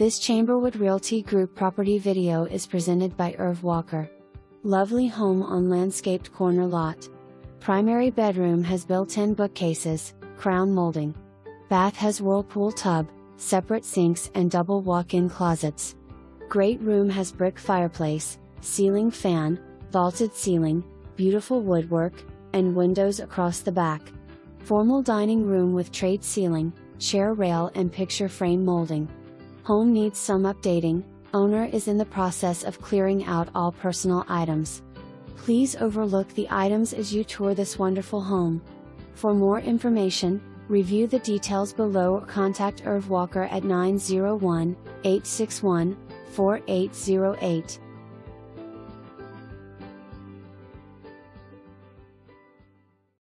This Chamberwood Realty Group property video is presented by Erv Walker. Lovely home on landscaped corner lot. Primary bedroom has built-in bookcases, crown molding. Bath has whirlpool tub, separate sinks and double walk-in closets. Great room has brick fireplace, ceiling fan, vaulted ceiling, beautiful woodwork, and windows across the back. Formal dining room with trade ceiling, chair rail and picture frame molding. Home needs some updating. Owner is in the process of clearing out all personal items. Please overlook the items as you tour this wonderful home. For more information, review the details below or contact Erv Walker at 901-861-4808.